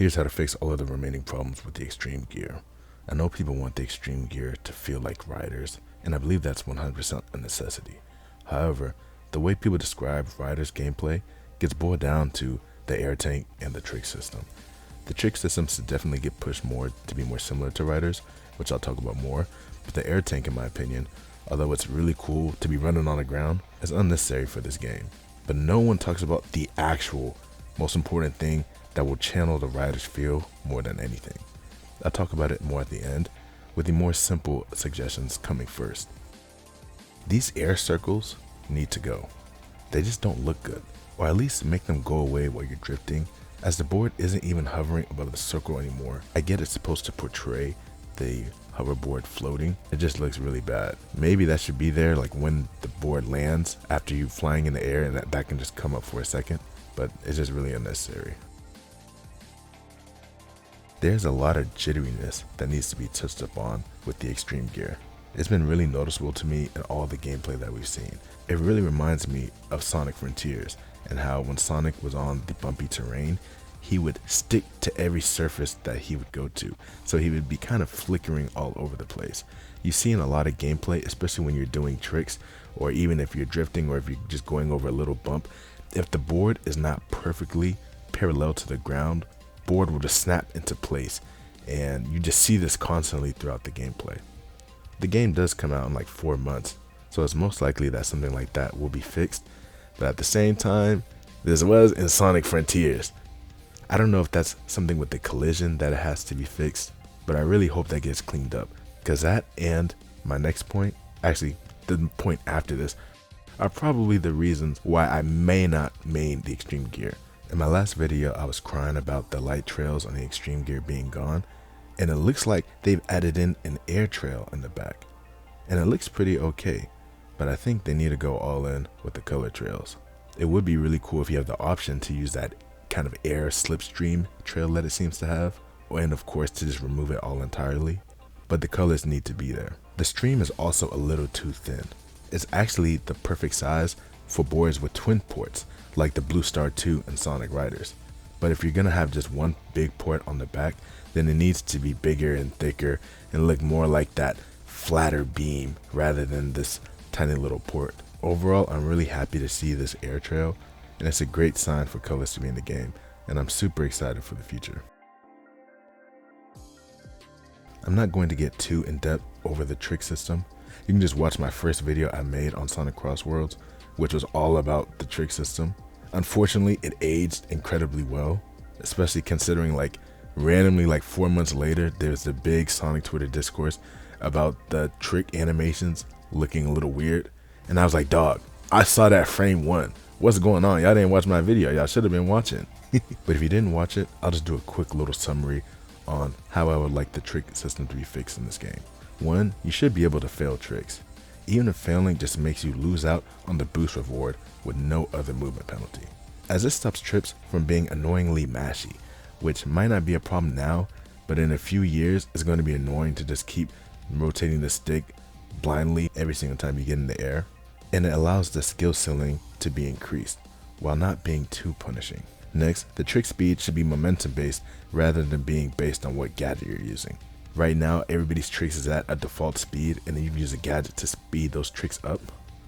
Here's how to fix all of the remaining problems with the extreme gear. I know people want the extreme gear to feel like riders, and I believe that's 100% a necessity. However, the way people describe riders gameplay gets boiled down to the air tank and the trick system. The trick systems should definitely get pushed more to be more similar to riders, which I'll talk about more, but the air tank, in my opinion, although it's really cool to be running on the ground, is unnecessary for this game. But no one talks about the actual most important thing that will channel the rider's feel more than anything. I'll talk about it more at the end, with the more simple suggestions coming first. These air circles need to go. They just don't look good, or at least make them go away while you're drifting, as the board isn't even hovering above the circle anymore. I get it's supposed to portray the hoverboard floating, it just looks really bad. Maybe that should be there like when the board lands after you flying in the air, and that can just come up for a second, but it's just really unnecessary. There's a lot of jitteriness that needs to be touched upon with the extreme gear. It's been really noticeable to me in all the gameplay that we've seen. It really reminds me of Sonic Frontiers, and how when Sonic was on the bumpy terrain, he would stick to every surface that he would go to, so he would be kind of flickering all over the place. You see in a lot of gameplay, especially when you're doing tricks, or even if you're drifting, or if you're just going over a little bump, if the board is not perfectly parallel to the ground, board will just snap into place, and you just see this constantly throughout the gameplay. The game does come out in like 4 months, so it's most likely that something like that will be fixed, but at the same time, this was in Sonic Frontiers. I don't know if that's something with the collision that it has to be fixed, but I really hope that gets cleaned up, because that and my next point, actually the point after this, are probably the reasons why I may not main the extreme gear. In my last video, I was crying about the light trails on the extreme gear being gone, and it looks like they've added in an air trail in the back, and it looks pretty okay, but I think they need to go all in with the color trails. It would be really cool if you have the option to use that kind of air slipstream trail that it seems to have, and of course to just remove it all entirely, but the colors need to be there. The stream is also a little too thin. It's actually the perfect size for boards with twin ports, like the Blue Star 2 and Sonic Riders. But if you're gonna have just one big port on the back, then it needs to be bigger and thicker and look more like that flatter beam rather than this tiny little port. Overall, I'm really happy to see this air trail, and it's a great sign for colors to be in the game, and I'm super excited for the future. I'm not going to get too in depth over the trick system. You can just watch my first video I made on Sonic Crossworlds, which was all about the trick system. Unfortunately, it aged incredibly well, especially considering like randomly like 4 months later, there's the big Sonic Twitter discourse about the trick animations looking a little weird. And I was like, dog, I saw that frame 1. What's going on? Y'all didn't watch my video. Y'all should have been watching. But if you didn't watch it, I'll just do a quick little summary on how I would like the trick system to be fixed in this game. 1, you should be able to fail tricks. Even if failing just makes you lose out on the boost reward with no other movement penalty, as this stops trips from being annoyingly mashy, which might not be a problem now, but in a few years it's going to be annoying to just keep rotating the stick blindly every single time you get in the air. And it allows the skill ceiling to be increased while not being too punishing. Next, the trick speed should be momentum based rather than being based on what gadget you're using. Right now, everybody's tricks is at a default speed, and then you use a gadget to speed those tricks up,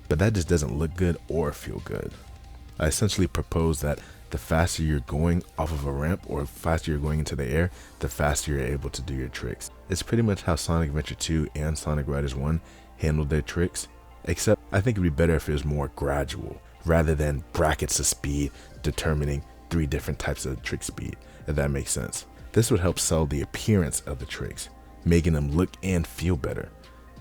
but that just doesn't look good or feel good. I essentially propose that the faster you're going off of a ramp or faster you're going into the air, the faster you're able to do your tricks. It's pretty much how Sonic Adventure 2 and Sonic Riders 1 handled their tricks, except I think it'd be better if it was more gradual, rather than brackets of speed determining 3 different types of trick speed, if that makes sense. This would help sell the appearance of the tricks, making them look and feel better,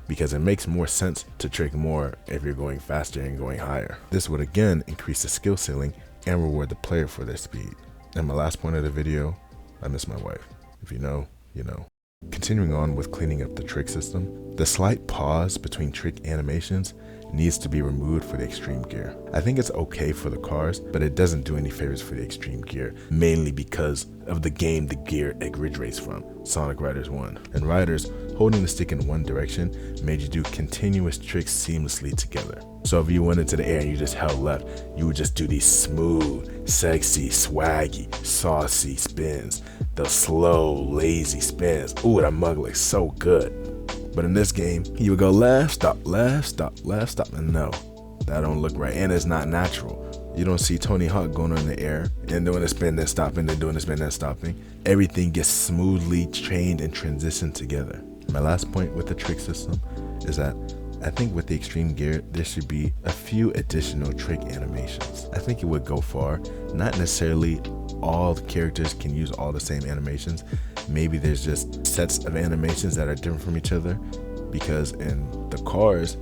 because it makes more sense to trick more if you're going faster and going higher. This would again increase the skill ceiling and reward the player for their speed. And my last point of the video, I miss my wife. If you know, you know. Continuing on with cleaning up the trick system, the slight pause between trick animations needs to be removed for the extreme gear. I think it's okay for the cars, but it doesn't do any favors for the extreme gear, mainly because of the game the gear originates from, Sonic Riders 1. In Riders, holding the stick in one direction made you do continuous tricks seamlessly together. So if you went into the air and you just held left, you would just do these smooth, sexy, swaggy, saucy spins, those slow, lazy spins. Ooh, that mug looks so good. But in this game, you would go left, stop, left, stop, left, stop, and no, that don't look right, and it's not natural. You don't see Tony Hawk going on in the air and doing a spin, then stopping, then doing a spin, then stopping. Everything gets smoothly trained and transitioned together. My last point with the trick system is that I think with the extreme gear, there should be a few additional trick animations. I think it would go far. Not necessarily all the characters can use all the same animations. Maybe there's just sets of animations that are different from each other, because in the cars,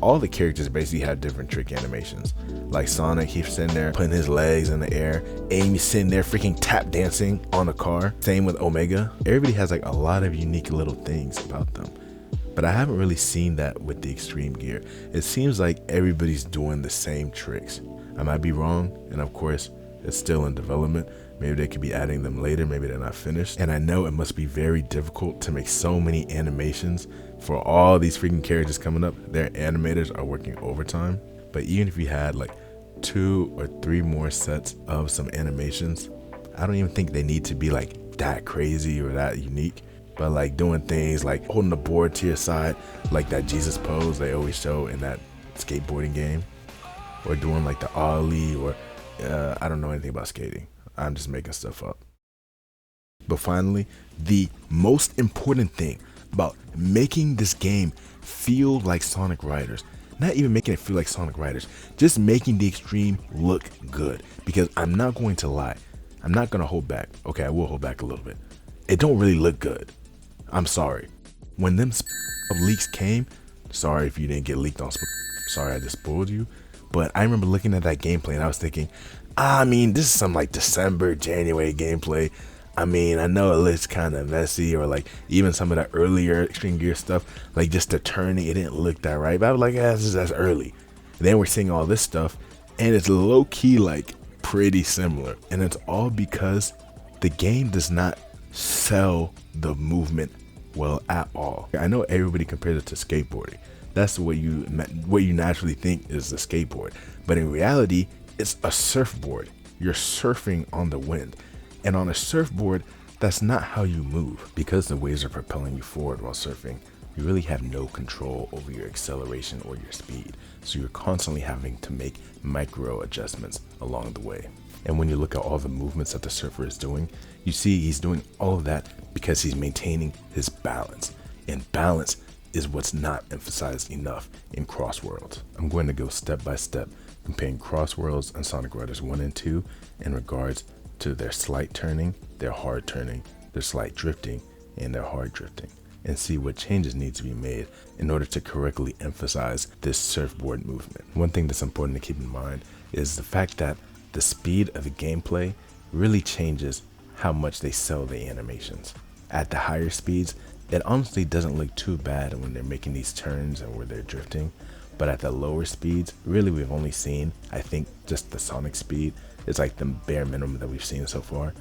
all the characters basically have different trick animations. Like Sonic, he's sitting there putting his legs in the air. Amy's sitting there freaking tap dancing on a car. Same with Omega. Everybody has like a lot of unique little things about them. But I haven't really seen that with the extreme gear. It seems like everybody's doing the same tricks. I might be wrong, and of course, it's still in development. Maybe they could be adding them later, maybe they're not finished. And I know it must be very difficult to make so many animations for all these freaking characters coming up. Their animators are working overtime. But even if you had like 2 or 3 more sets of some animations, I don't even think they need to be like that crazy or that unique. But like doing things like holding the board to your side, like that Jesus pose they always show in that skateboarding game, or doing like the ollie, or I don't know anything about skating. I'm just making stuff up. But finally, the most important thing about making this game feel like Sonic Riders, not even making it feel like Sonic Riders, just making the extreme look good. Because I'm not going to lie, I'm not going to hold back. Okay, I will hold back a little bit. It don't really look good. I'm sorry. When them leaks came, sorry if you didn't get leaked on sorry I just spoiled you, but I remember looking at that gameplay and I was thinking, I mean, this is some like December, January gameplay. I mean, I know it looks kind of messy, or like even some of the earlier Extreme Gear stuff, like just the turning, it didn't look that right. But I was like, yeah, that's early. And then we're seeing all this stuff and it's low key like pretty similar. And it's all because the game does not sell the movement well at all. I know everybody compares it to skateboarding. That's what you naturally think is a skateboard, but in reality it's a surfboard. You're surfing on the wind, and on a surfboard that's not how you move. Because the waves are propelling you forward while surfing, you really have no control over your acceleration or your speed, so you're constantly having to make micro adjustments along the way. And when you look at all the movements that the surfer is doing, you see he's doing all of that because he's maintaining his balance. And balance is what's not emphasized enough in Crossworlds. I'm going to go step by step, comparing Crossworlds and Sonic Riders 1 and 2 in regards to their slight turning, their hard turning, their slight drifting, and their hard drifting, and see what changes need to be made in order to correctly emphasize this surfboard movement. One thing that's important to keep in mind is the fact that the speed of the gameplay really changes how much they sell the animations. At the higher speeds, it honestly doesn't look too bad when they're making these turns and where they're drifting. But at the lower speeds, really we've only seen, I think, just the Sonic speed. It's like the bare minimum that we've seen so far.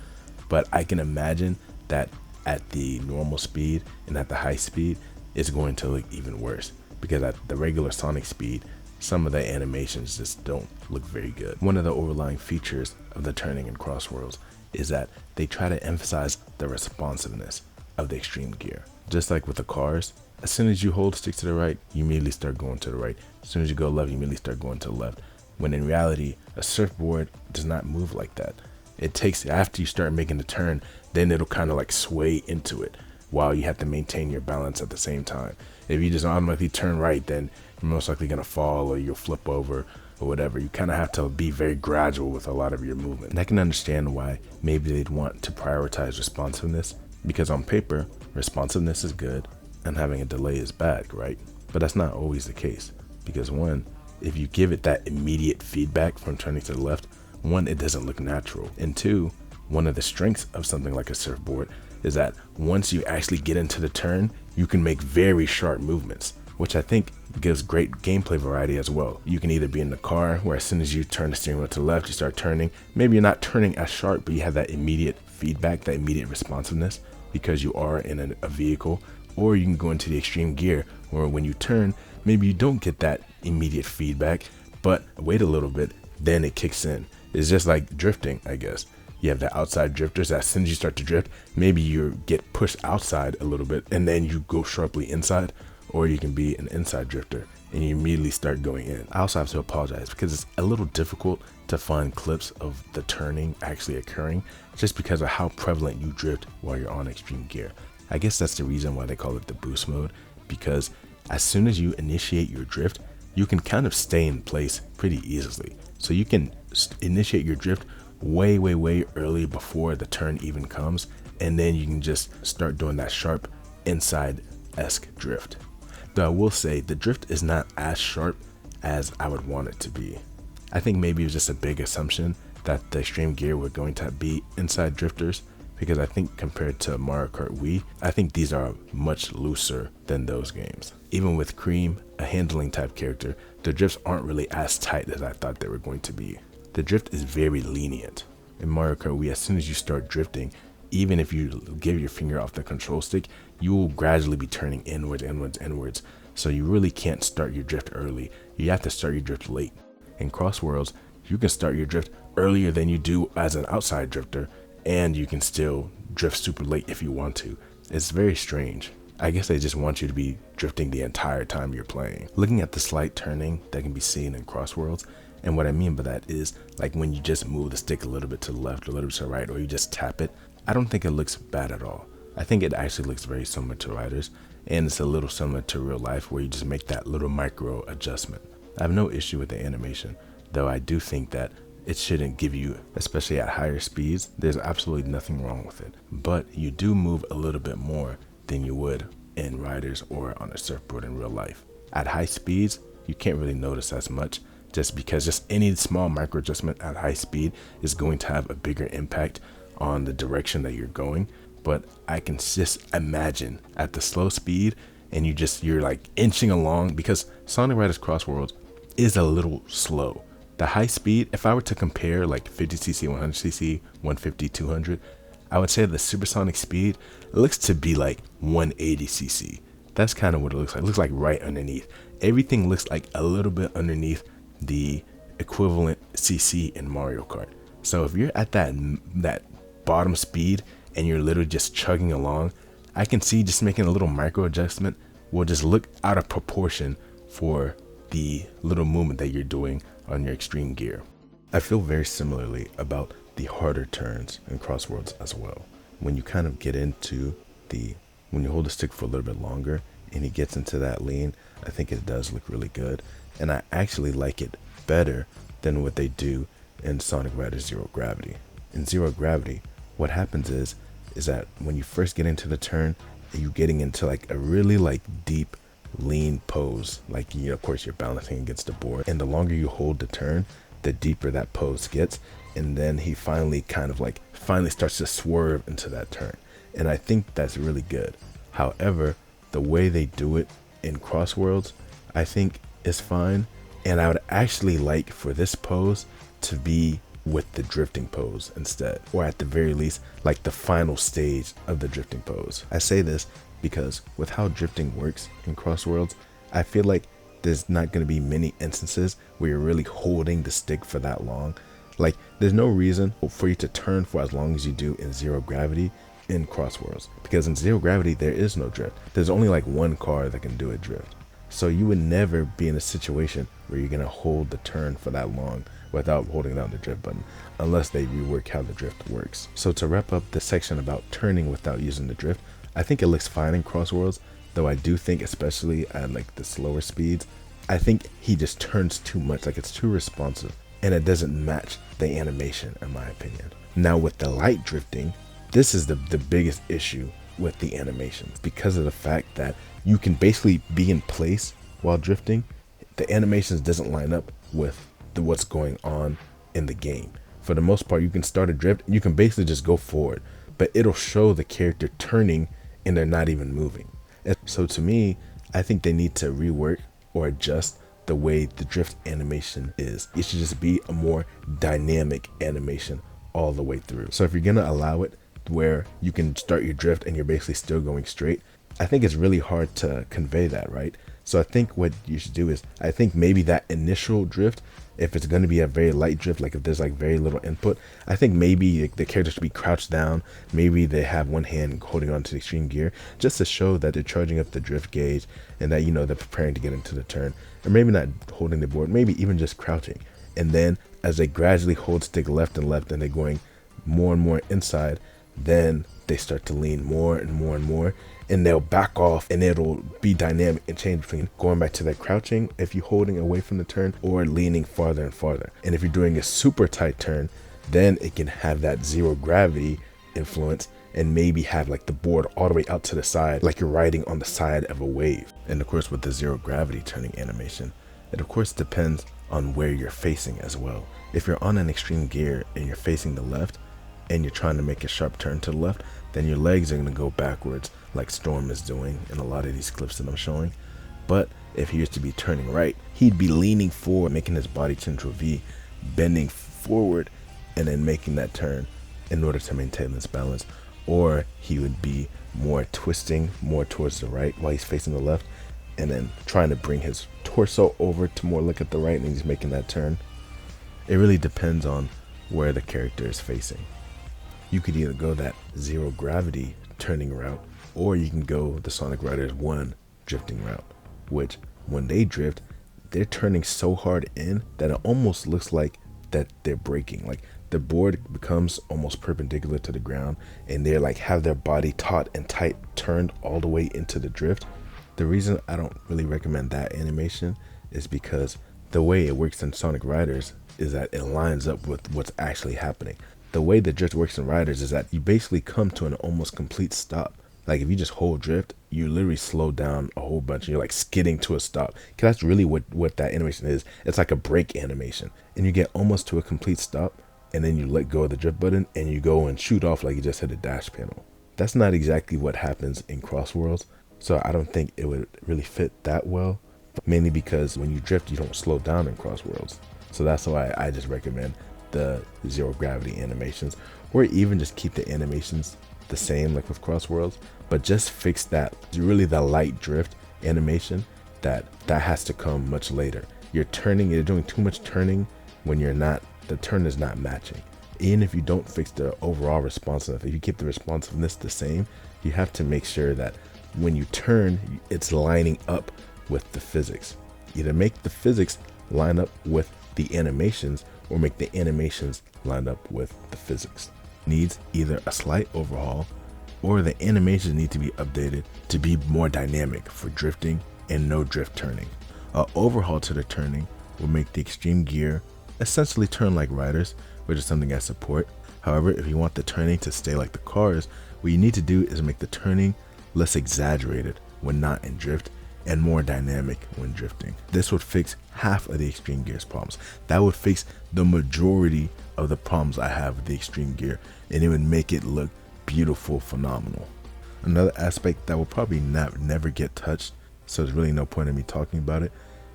But I can imagine that at the normal speed and at the high speed, it's going to look even worse. Because at the regular Sonic speed, some of the animations just don't look very good. One of the overlying features of the turning in Crossworlds is that they try to emphasize the responsiveness of the extreme gear. Just like with the cars, as soon as you hold stick to the right, you immediately start going to the right. As soon as you go left, you immediately start going to the left. When in reality, a surfboard does not move like that. It takes, after you start making the turn, then it'll kind of like sway into it while you have to maintain your balance at the same time. If you just automatically turn right, then you're most likely gonna fall or you'll flip over or whatever. You kind of have to be very gradual with a lot of your movement. And I can understand why maybe they'd want to prioritize responsiveness, because on paper, responsiveness is good and having a delay is bad, right? But that's not always the case, because one, if you give it that immediate feedback from turning to the left, one, it doesn't look natural. And two, one of the strengths of something like a surfboard is that once you actually get into the turn, you can make very sharp movements which I think gives great gameplay variety as well. You can either be in the car, where as soon as you turn the steering wheel to the left, you start turning. Maybe you're not turning as sharp, but you have that immediate feedback, that immediate responsiveness because you are in a vehicle. Or you can go into the extreme gear, where when you turn, maybe you don't get that immediate feedback, but wait a little bit, then it kicks in. It's just like drifting, I guess. You have the outside drifters that as soon as you start to drift, maybe you get pushed outside a little bit and then you go sharply inside. Or you can be an inside drifter and you immediately start going in. I also have to apologize because it's a little difficult to find clips of the turning actually occurring just because of how prevalent you drift while you're on extreme gear. I guess that's the reason why they call it the boost mode, because as soon as you initiate your drift, you can kind of stay in place pretty easily. So you can initiate your drift way early before the turn even comes, and then you can just start doing that sharp inside-esque drift. Though I will say the drift is not as sharp as I would want it to be. I think maybe it was just a big assumption that the extreme gear were going to be inside drifters, because I think compared to Mario Kart Wii, I think these are much looser than those games. Even with Cream, a handling type character, the drifts aren't really as tight as I thought they were going to be. The drift is very lenient. In Mario Kart Wii, as soon as you start drifting, even if you give your finger off the control stick, you will gradually be turning inwards. So you really can't start your drift early. You have to start your drift late. In Crossworlds, you can start your drift earlier than you do as an outside drifter, and you can still drift super late if you want to. It's very strange. I guess they just want you to be drifting the entire time you're playing. Looking at the slight turning that can be seen in Crossworlds, and what I mean by that is like when you just move the stick a little bit to the left or a little bit to the right, or you just tap it, I don't think it looks bad at all. I think it actually looks very similar to Riders, and it's a little similar to real life where you just make that little micro adjustment. I have no issue with the animation, though I do think that it shouldn't give you, especially at higher speeds, there's absolutely nothing wrong with it. But you do move a little bit more than you would in Riders or on a surfboard in real life. At high speeds, you can't really notice as much, just because just any small micro adjustment at high speed is going to have a bigger impact on the direction that you're going. But I can just imagine at the slow speed and you're like inching along, because Sonic Riders Crossworlds is a little slow. The high speed, if I were to compare like 50cc, 100cc, 150, 200, I would say the supersonic speed looks to be like 180cc. That's kind of what it looks like. It looks like right underneath. Everything looks like a little bit underneath the equivalent CC in Mario Kart. So if you're at that bottom speed and you're literally just chugging along, I can see just making a little micro adjustment will just look out of proportion for the little movement that you're doing on your extreme gear. I feel very similarly about the harder turns in Crossworlds as well. When you kind of get into when you hold the stick for a little bit longer and he gets into that lean, I think it does look really good. And I actually like it better than what they do in Sonic Riders Zero Gravity. In Zero Gravity, what happens is that when you first get into the turn, you're getting into like a really like deep lean pose. Like, you know, of course you're balancing against the board, and the longer you hold the turn, the deeper that pose gets. And then he finally starts to swerve into that turn. And I think that's really good. However, the way they do it in Crossworlds, I think is fine. And I would actually like for this pose to be with the drifting pose instead, or at the very least, like the final stage of the drifting pose. I say this because with how drifting works in Crossworlds, I feel like there's not going to be many instances where you're really holding the stick for that long. Like, there's no reason for you to turn for as long as you do in Zero Gravity in Crossworlds, because in Zero Gravity there is no drift. There's only like one car that can do a drift. So you would never be in a situation where you're going to hold the turn for that long without holding down the drift button, unless they rework how the drift works. So to wrap up the section about turning without using the drift, I think it looks fine in Crossworlds, though I do think, especially at like the slower speeds, I think he just turns too much, like it's too responsive, and it doesn't match the animation in my opinion. Now with the light drifting, this is the biggest issue with the animations, because of the fact that you can basically be in place while drifting. The animations doesn't line up with what's going on in the game. For the most part, you can start a drift and you can basically just go forward, but it'll show the character turning and they're not even moving. And so to me, I think they need to rework or adjust the way the drift animation is. It should just be a more dynamic animation all the way through. So if you're gonna allow it where you can start your drift and you're basically still going straight, I think it's really hard to convey that, right? So I think what you should do is, I think maybe that initial drift, if it's going to be a very light drift, like if there's like very little input, I think maybe the character should be crouched down. Maybe they have one hand holding on to the extreme gear just to show that they're charging up the drift gauge and that, you know, they're preparing to get into the turn. Or maybe not holding the board, maybe even just crouching. And then as they gradually hold stick left and left and they're going more and more inside, then they start to lean more and more and more, and they'll back off, and it'll be dynamic and change between going back to that crouching if you're holding away from the turn, or leaning farther and farther. And if you're doing a super tight turn, then it can have that zero gravity influence and maybe have like the board all the way out to the side, like you're riding on the side of a wave. And of course, with the zero gravity turning animation, it of course depends on where you're facing as well. If you're on an extreme gear and you're facing the left and you're trying to make a sharp turn to the left, then your legs are going to go backwards like Storm is doing in a lot of these clips that I'm showing. But if he was to be turning right, he'd be leaning forward, making his body turn to a V, bending forward, and then making that turn in order to maintain this balance. Or he would be more twisting more towards the right while he's facing the left, and then trying to bring his torso over to more look at the right, and he's making that turn. It really depends on where the character is facing. You could either go that zero gravity turning route, or you can go the Sonic Riders 1 drifting route, which when they drift, they're turning so hard in that it almost looks like that they're braking. Like the board becomes almost perpendicular to the ground, and they're like have their body taut and tight turned all the way into the drift. The reason I don't really recommend that animation is because the way it works in Sonic Riders is that it lines up with what's actually happening. The way the drift works in Riders is that you basically come to an almost complete stop. Like if you just hold drift, you literally slow down a whole bunch and you're like skidding to a stop. Cause that's really what that animation is. It's like a brake animation, and you get almost to a complete stop, and then you let go of the drift button and you go and shoot off like you just hit a dash panel. That's not exactly what happens in Crossworlds. So I don't think it would really fit that well, mainly because when you drift, you don't slow down in Crossworlds. So that's why I just recommend the zero gravity animations, or even just keep the animations the same like with Crossworlds, but just fix that really the light drift animation that has to come much later. You're doing too much turning when the turn is not matching. Even if you don't fix the overall responsiveness, if you keep the responsiveness the same, you have to make sure that when you turn, it's lining up with the physics. Either make the physics line up with the animations, or make the animations line up with the physics. Needs either a slight overhaul, or the animations need to be updated to be more dynamic for drifting and no drift turning. An overhaul to the turning will make the extreme gear essentially turn like Riders, which is something I support. However, if you want the turning to stay like the cars, what you need to do is make the turning less exaggerated when not in drift and more dynamic when drifting. This would fix half of the extreme gear's problems. That would fix the majority of the problems I have with the extreme gear, and it would make it look beautiful, phenomenal. Another aspect that will probably never get touched, so there's really no point in me talking about it,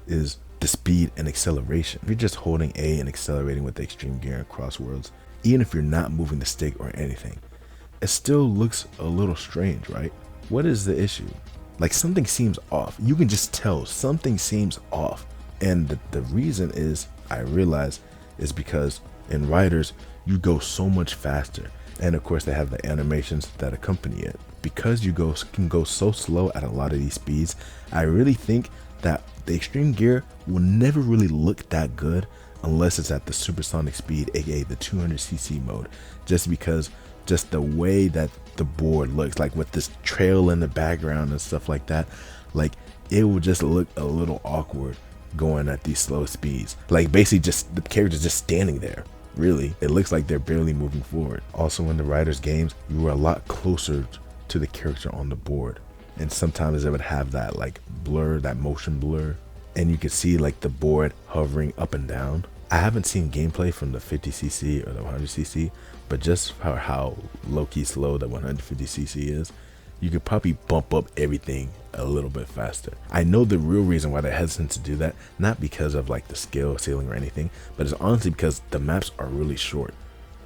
is the speed and acceleration. If you're just holding A and accelerating with the extreme gear in Crossworlds, even if you're not moving the stick or anything, it still looks a little strange, right? What is the issue? Like something seems off. You can just tell something seems off. And the reason is, I realize, is because in Riders, you go so much faster. And of course they have the animations that accompany it. Because you can go so slow at a lot of these speeds, I really think that the extreme gear will never really look that good unless it's at the supersonic speed, aka the 200cc mode. Just because just the way that the board looks, like with this trail in the background and stuff like that, like it will just look a little awkward going at these slow speeds. Like basically just the character's just standing there. Really, it looks like they're barely moving forward. Also in the Riders games, you were a lot closer to the character on the board, and sometimes it would have that like blur, that motion blur, and you could see like the board hovering up and down. I haven't seen gameplay from the 50cc or the 100cc, but just how low-key slow the 150cc is, you could probably bump up everything a little bit faster. I know the real reason why they're hesitant to do that, not because of like the skill ceiling or anything, but it's honestly because the maps are really short.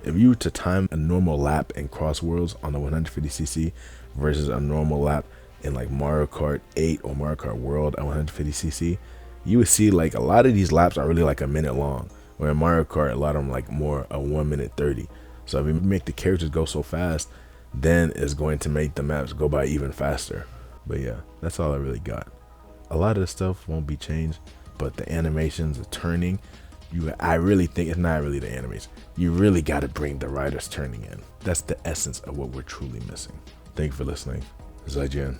If you were to time a normal lap in Crossworlds on the 150cc versus a normal lap in like Mario Kart 8 or Mario Kart World at 150cc, you would see like a lot of these laps are really like a minute long, where in Mario Kart a lot of them like more a 1 minute 30. So if you make the characters go so fast, then it's going to make the maps go by even faster. But yeah, that's all I really got. A lot of the stuff won't be changed, but the animations, the turning, I really think it's not really the animation. You really got to bring the riders turning in. That's the essence of what we're truly missing. Thank you for listening. Zaijian.